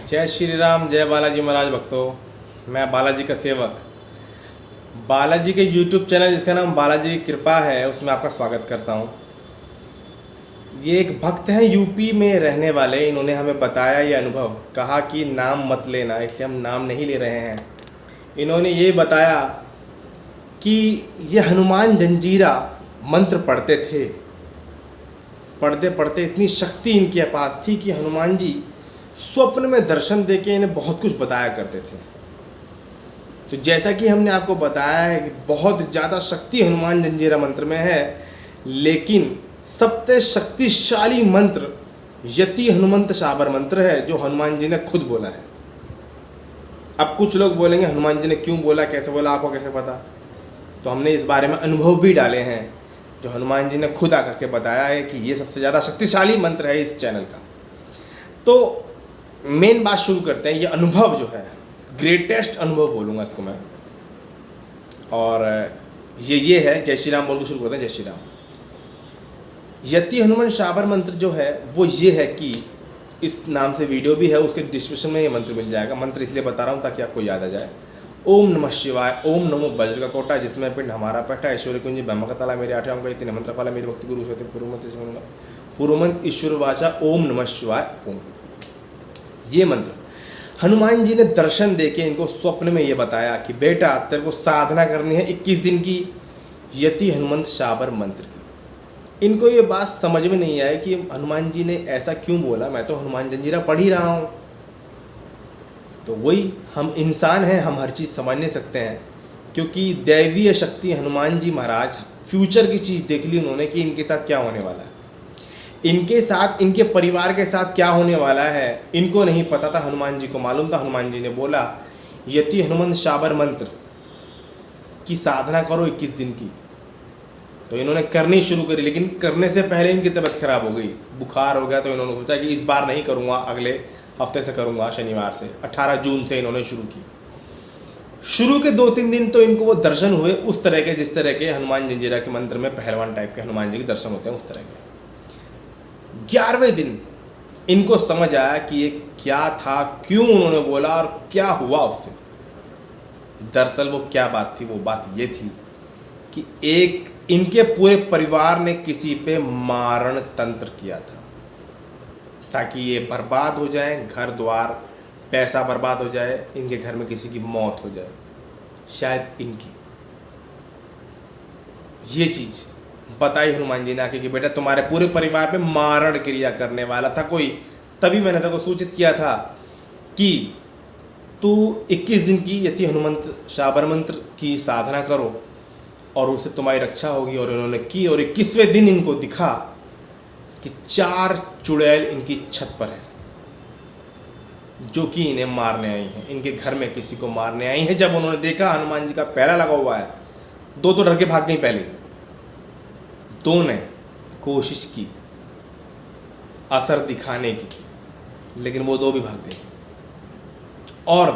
जय श्री राम, जय बालाजी महाराज भक्तों। मैं बालाजी का सेवक, बालाजी के YouTube चैनल जिसका नाम बालाजी की कृपा है उसमें आपका स्वागत करता हूँ। ये एक भक्त हैं यूपी में रहने वाले, इन्होंने हमें बताया ये अनुभव, कहा कि नाम मत लेना, इसलिए हम नाम नहीं ले रहे हैं। इन्होंने ये बताया कि ये हनुमान जंजीरा मंत्र पढ़ते थे, पढ़ते पढ़ते इतनी शक्ति इनके पास थी कि हनुमान जी स्वप्न में दर्शन देके इन्हें बहुत कुछ बताया करते थे। तो जैसा कि हमने आपको बताया है कि बहुत ज़्यादा शक्ति हनुमान जंजीरा मंत्र में है, लेकिन सबसे शक्तिशाली मंत्र यति हनुमंत शाबर मंत्र है जो हनुमान जी ने खुद बोला है। अब कुछ लोग बोलेंगे हनुमान जी ने क्यों बोला, कैसे बोला, आपको कैसे पता? तो हमने इस बारे में अनुभव भी डाले हैं जो हनुमान जी ने खुद आकर के बताया है कि ये सबसे ज़्यादा शक्तिशाली मंत्र है इस चैनल का। तो मेन बात शुरू करते हैं। ये अनुभव जो है ग्रेटेस्ट अनुभव बोलूँगा इसको मैं, और ये है। जय श्री राम बोल के शुरू करते हैं। जय श्री राम। यति हनुमान शाबर मंत्र जो है वो ये है कि इस नाम से वीडियो भी है, उसके डिस्क्रिप्शन में ये मंत्र मिल जाएगा। मंत्र इसलिए बता रहा हूँ ताकि आपको याद आ जाए। ओम नमः शिवाय, ओम नमो वज्र का कोटा जिसमें पिंड हमारा पैठा, ऐश्वर्य कुंज ब्रह्म का ताला मेरे आठे अंक तीन मंत्र पाला मेरी भक्ति गुरु फुरुमंत ईश्वर वाचा ओम नमः शिवाय ओम। ये मंत्र हनुमान जी ने दर्शन देके इनको स्वप्न में ये बताया कि बेटा तेरे को साधना करनी है 21 दिन की यति हनुमंत शाबर मंत्र की। इनको ये बात समझ में नहीं आई कि हनुमान जी ने ऐसा क्यों बोला, मैं तो हनुमान जंजीरा पढ़ ही रहा हूँ। तो वही, हम इंसान हैं, हम हर चीज़ समझ नहीं सकते हैं, क्योंकि दैवीय शक्ति हनुमान जी महाराज फ्यूचर की चीज़ देख ली उन्होंने कि इनके साथ क्या होने वाला है, इनके साथ, इनके परिवार के साथ क्या होने वाला है इनको नहीं पता था, हनुमान जी को मालूम था। हनुमान जी ने बोला यति हनुमंत शाबर मंत्र की साधना करो 21 दिन की। तो इन्होंने करनी शुरू करी, लेकिन करने से पहले इनकी तबीयत खराब हो गई, बुखार हो गया। तो इन्होंने सोचा कि इस बार नहीं करूँगा, अगले हफ्ते से करूँगा, शनिवार से। 18 जून से इन्होंने शुरू की। शुरू के 2-3 दिन तो इनको वो दर्शन हुए उस तरह के जिस तरह के हनुमान जंजीरा के मंत्र में पहलवान टाइप के हनुमान जी के दर्शन होते हैं, उस तरह के। 11वें दिन इनको समझ आया कि ये क्या था, क्यों उन्होंने बोला और क्या हुआ उससे। दरअसल वो क्या बात थी, वो बात ये थी कि एक इनके पूरे परिवार ने किसी पे मारण तंत्र किया था ताकि ये बर्बाद हो जाए, घर द्वार पैसा बर्बाद हो जाए, इनके घर में किसी की मौत हो जाए, शायद इनकी। ये चीज़ बताई हनुमान जी ने आके कि बेटा तुम्हारे पूरे परिवार पे मारण क्रिया करने वाला था कोई। तभी मैंने तेरे को सूचित किया था कि तू 21 दिन की यति हनुमंत शाबर मंत्र की साधना करो और उससे तुम्हारी रक्षा होगी। और इन्होंने की, और 21वें दिन इनको दिखा कि 4 चुड़ैल इनकी छत पर है जो कि इन्हें मारने आई हैं, इनके घर में किसी को मारने आई हैं। जब उन्होंने देखा हनुमान जी का पहरा लगा हुआ है, 2 तो डर के भाग गई पहले, 2 ने कोशिश की असर दिखाने की, लेकिन वो 2 भी भाग गए। और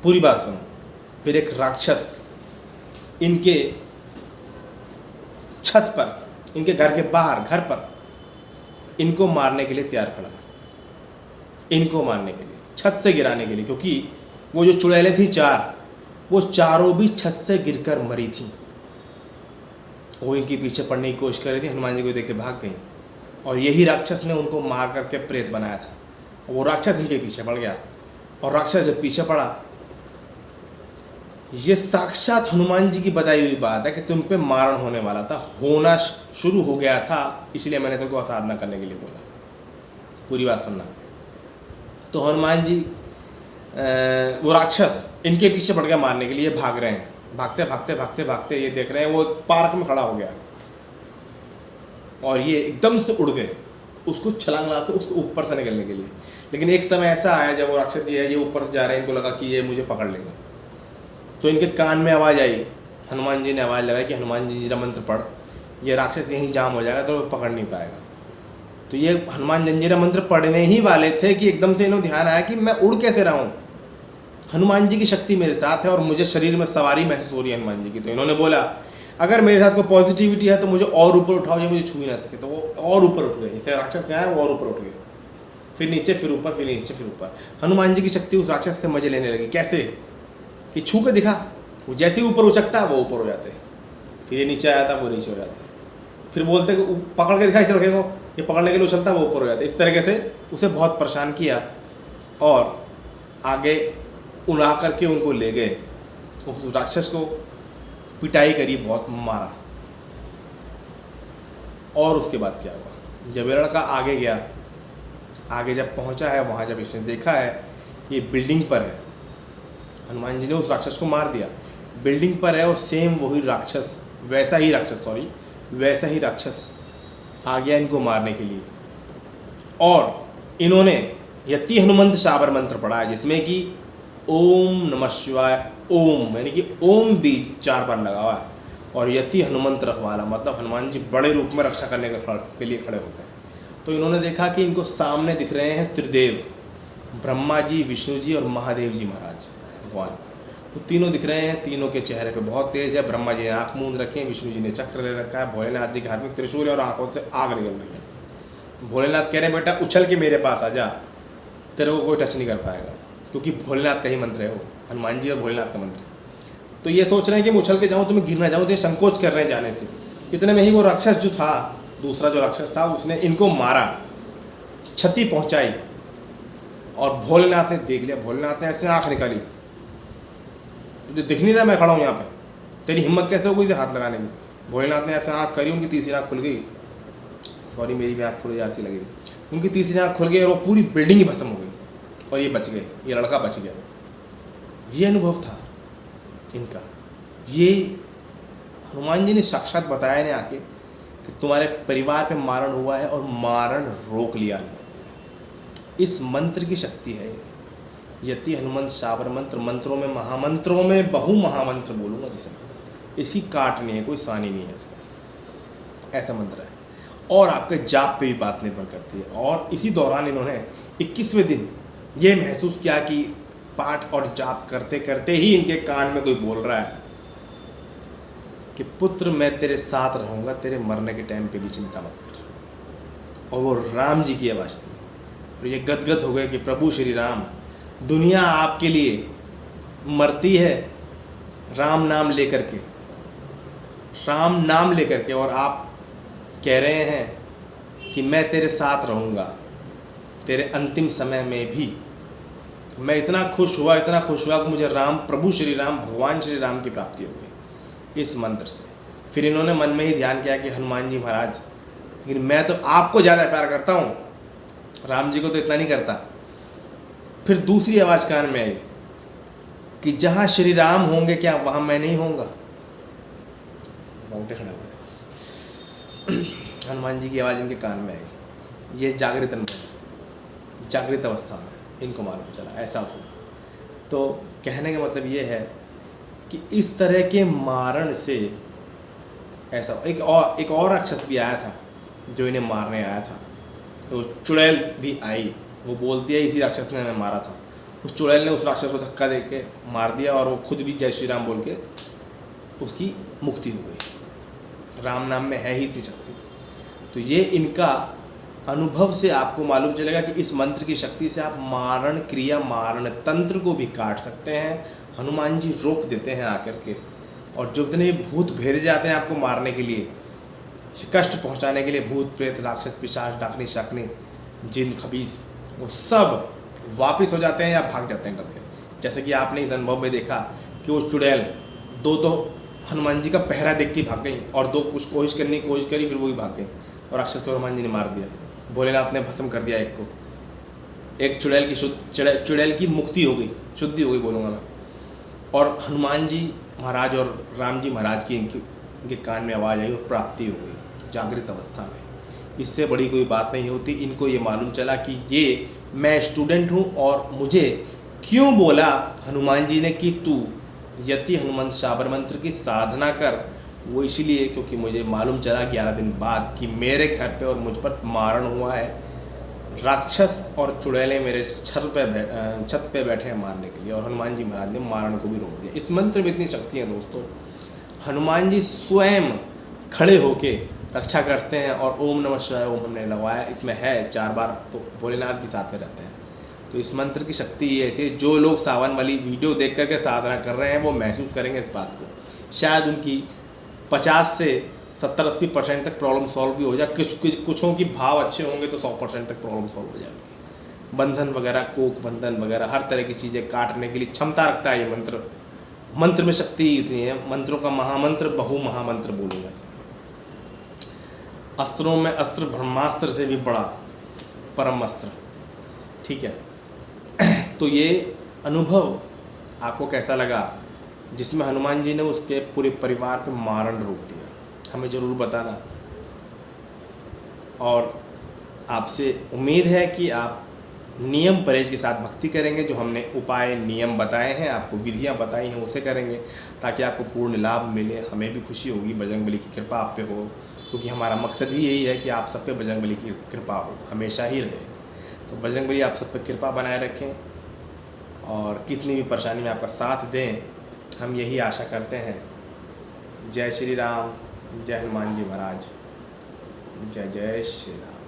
पूरी बात सुनो, फिर एक राक्षस इनके छत पर, इनके घर के बाहर, घर पर इनको मारने के लिए तैयार खड़ा, इनको मारने के लिए, छत से गिराने के लिए। क्योंकि वो जो चुड़ैलें थी 4, वो चारों भी छत से गिरकर मरी थी। वो इनके पीछे पड़ने की कोशिश कर रही थी, हनुमान जी को देख के भाग गई। और यही राक्षस ने उनको मार करके प्रेत बनाया था। वो राक्षस इनके पीछे पड़ गया, और राक्षस जब पीछे पड़ा, ये साक्षात हनुमान जी की बताई हुई बात है कि तुम पे मारण होने वाला था, होना शुरू हो गया था, इसलिए मैंने तुमको साधना करने के लिए बोला। पूरी बात सुनना। तो हनुमान जी वो राक्षस इनके पीछे पड़ गया मारने के लिए, भाग रहे हैं। भागते भागते भागते भागते ये देख रहे हैं वो पार्क में खड़ा हो गया, और ये एकदम से उड़ गए उसको छलांग लगा के उसको ऊपर से निकलने के लिए। लेकिन एक समय ऐसा आया जब वो राक्षस ये ऊपर से जा रहे हैं, इनको लगा कि ये मुझे पकड़ लेगा। तो इनके कान में आवाज़ आई, हनुमान जी ने आवाज़ लगाई कि हनुमान जंजीरा मंत्र पढ़, ये राक्षस यहीं जाम हो जाएगा तो वो पकड़ नहीं पाएगा। तो ये हनुमान जंजीरा मंत्र पढ़ने ही वाले थे कि एकदम से इन्हें ध्यान आया कि मैं उड़ कैसे रहा हूँ, हनुमान जी की शक्ति मेरे साथ है और मुझे शरीर में सवारी महसूस हो रही है हनुमान जी की। तो इन्होंने बोला अगर मेरे साथ कोई पॉजिटिविटी है तो मुझे और ऊपर उठाओ, ये मुझे छू ही ना सके। तो वो और ऊपर उठ गए, जैसे राक्षस यहाँ है वो और ऊपर उठ गए। फिर नीचे, फिर ऊपर, फिर नीचे, फिर ऊपर। हनुमान जी की शक्ति उस राक्षस से मजे लेने लगी। कैसे कि छू के दिखा, वो जैसे ही ऊपर उचकता वो ऊपर हो जाते, फिर ये नीचे आया था वो नीचे हो जाता, फिर बोलते कि पकड़ के दिखा इस लड़के को, ये पकड़ने के लिए उछलता वो ऊपर हो जाता। इस तरीके से उसे बहुत परेशान किया और आगे उड़ा करके उनको ले गए। उस राक्षस को पिटाई करी, बहुत मारा। और उसके बाद क्या हुआ, जब ये लड़का आगे गया, आगे जब पहुंचा है वहाँ जब इसने देखा है ये बिल्डिंग पर है, हनुमान जी ने उस राक्षस को मार दिया। बिल्डिंग पर है और सेम वही राक्षस, वैसा ही राक्षस आ गया इनको मारने के लिए। और इन्होंने यति हनुमंत शाबर मंत्र पढ़ा है, जिसमें कि ओम नमः शिवाय, ओम यानी कि ओम भी 4 बार लगा हुआ है, और यति हनुमंत रखवाला मतलब हनुमान जी बड़े रूप में रक्षा करने के लिए खड़े होते हैं। तो इन्होंने देखा कि इनको सामने दिख रहे हैं त्रिदेव, ब्रह्मा जी, विष्णु जी और महादेव जी महाराज भगवान। तो तीनों दिख रहे हैं, तीनों के चेहरे पे बहुत तेज है। ब्रह्मा जी ने आँख मूंद रखे हैं, विष्णु जी ने चक्र ले रखा है, भोलेनाथ जी के हाथ में त्रिशूल है और आँखों से आग निकल रही है। भोलेनाथ कह रहे हैं बेटा उछल के मेरे पास आ जा, तेरे को कोई टच नहीं कर पाएगा, क्योंकि भोलेनाथ का ही मंत्र है वो, हनुमान जी और भोलेनाथ का मंत्र है। तो ये सोच रहे हैं कि मैं उछल के जाऊँ तो मैं गिर ना जाऊँ, तो ये संकोच कर रहे हैं जाने से। इतने में ही वो राक्षस जो था, दूसरा जो राक्षस था, उसने इनको मारा, क्षति पहुंचाई। और भोलेनाथ ने देख लिया, भोलेनाथ ने ऐसे आँख निकाली, तुझे दिख नहीं रहा मैं खड़ा हूँ यहाँ पे, तेरी हिम्मत कैसे हो गई हाथ लगाने की। भोलेनाथ ने ऐसे आँख करी, उनकी तीसरी आँख खुल गई। सॉरी मेरी भी आँख थोड़ी ऐसी लगी थी। उनकी तीसरी आँख खुल गई और वो पूरी बिल्डिंग ही भस्म हो गई और ये बच गए, ये लड़का बच गया। ये अनुभव था इनका। ये हनुमान जी ने साक्षात बताया इन्हें आके कि तुम्हारे परिवार पे मारण हुआ है और मारण रोक लिया। इस मंत्र की शक्ति है यति हनुमंत शाबर मंत्र। मंत्रों में महामंत्रों में बहु महामंत्र बोलूँगा जिसे, इसी काट नहीं है, कोई सानी नहीं है इसका, ऐसा मंत्र है। और आपके जाप पे भी बात निर्भर करती है। और इसी दौरान इन्होंने 21वें दिन ये महसूस किया कि पाठ और जाप करते करते ही इनके कान में कोई बोल रहा है कि पुत्र मैं तेरे साथ रहूँगा, तेरे मरने के टाइम पे भी चिंता मत कर। और वो राम जी की आवाज़ थी और ये गदगद हो गए कि प्रभु श्री राम, दुनिया आपके लिए मरती है राम नाम लेकर के, राम नाम लेकर के, और आप कह रहे हैं कि मैं तेरे साथ रहूँगा तेरे अंतिम समय में भी। मैं इतना खुश हुआ कि मुझे राम, प्रभु श्री राम, भगवान श्री राम की प्राप्ति हो गई इस मंत्र से। फिर इन्होंने मन में ही ध्यान किया कि हनुमान जी महाराज, लेकिन मैं तो आपको ज़्यादा प्यार करता हूँ, राम जी को तो इतना नहीं करता। फिर दूसरी आवाज़ कान में आई कि जहाँ श्री राम होंगे क्या वहाँ मैं नहीं होऊंगा। रोंगटे खड़े हो गए। हनुमान जी की आवाज़ इनके कान में आई। ये जागृत अवस्था में इनको मालूम चला, ऐसा सुना। तो कहने का मतलब ये है कि इस तरह के मारण से ऐसा एक और राक्षस भी आया था जो इन्हें मारने आया था। तो चुड़ैल भी आई, वो बोलती है इसी राक्षस ने हमें मारा था। उस चुड़ैल ने उस राक्षस को धक्का दे के मार दिया और वो खुद भी जय श्री राम बोल के उसकी मुक्ति हो गई। राम नाम में है ही इतनी शक्ति। तो ये इनका अनुभव से आपको मालूम चलेगा कि इस मंत्र की शक्ति से आप मारण क्रिया, मारण तंत्र को भी काट सकते हैं। हनुमान जी रोक देते हैं आकर के, और जो इतने भूत भेजे जाते हैं आपको मारने के लिए, कष्ट पहुंचाने के लिए, भूत प्रेत राक्षस पिशाच डाकनी शाकनी जिन खबीस, वो सब वापस हो जाते हैं या भाग जाते हैं करके। जैसे कि आपने इस अनुभव में देखा कि वो चुड़ैल दो हनुमान जी का पहरा देख के भाग गई और दो कुछ कोशिश करने की कोशिश करी, फिर वो ही भाग गई और राक्षस को हनुमान जी ने मार दिया। भोलेनाथ ने भस्म कर दिया एक को। एक चुड़ैल की मुक्ति हो गई, शुद्धि हो गई बोलूँगा मैं। और हनुमान जी महाराज और राम जी महाराज की इनके कान में आवाज़ आई और प्राप्ति हो गई जागृत अवस्था में। इससे बड़ी कोई बात नहीं होती। इनको ये मालूम चला कि ये मैं स्टूडेंट हूँ और मुझे क्यों बोला हनुमान जी ने कि तू यति हनुमंत शाबर मंत्र की साधना कर। वो इसीलिए क्योंकि मुझे मालूम चला 11 दिन बाद कि मेरे घर पे और मुझ पर मारण हुआ है। राक्षस और चुड़ैलें मेरे छत पे बैठे हैं मारने के लिए, और हनुमान जी महाराज ने मारण को भी रोक दिया। इस मंत्र में इतनी शक्ति है दोस्तों। हनुमान जी स्वयं खड़े होके रक्षा करते हैं। और ओम नमः शिवाय ओम हमने लगवाया, इसमें है 4 बार, तो भोलेनाथ भी साथ में रहते हैं। तो इस मंत्र की शक्ति ये ऐसी है, जो लोग सावन वाली वीडियो देख करके साधना कर रहे हैं वो महसूस करेंगे इस बात को। शायद उनकी 50 से 70-80% तक प्रॉब्लम सॉल्व भी हो जाए। कुछों की भाव अच्छे होंगे तो 100% तक प्रॉब्लम सॉल्व हो जाएगी। बंधन वगैरह, कोक बंधन वगैरह, हर तरह की चीज़ें काटने के लिए क्षमता रखता है ये मंत्र। मंत्र में शक्ति इतनी है, मंत्रों का महामंत्र, बहु महामंत्र बोलूँगा इसे। अस्त्रों में अस्त्र ब्रह्मास्त्र से भी बड़ा परम अस्त्र, ठीक है। तो ये अनुभव आपको कैसा लगा, जिसमें हनुमान जी ने उसके पूरे परिवार पे मारण रोक दिया, हमें ज़रूर बताना। और आपसे उम्मीद है कि आप नियम परहेज के साथ भक्ति करेंगे। जो हमने उपाय नियम बताए हैं, आपको विधियां बताई हैं, उसे करेंगे ताकि आपको पूर्ण लाभ मिले। हमें भी खुशी होगी, बजरंगबली की कृपा आप पे हो, क्योंकि हमारा मकसद ही यही है कि आप सब पे बजरंगबली की कृपा हो, हमेशा ही रहे। तो बजरंगबली आप सब पे कृपा बनाए रखें और कितनी भी परेशानी में आपका साथ दें, हम यही आशा करते हैं। जय श्री राम, जय हनुमान जी महाराज, जय जय श्री राम।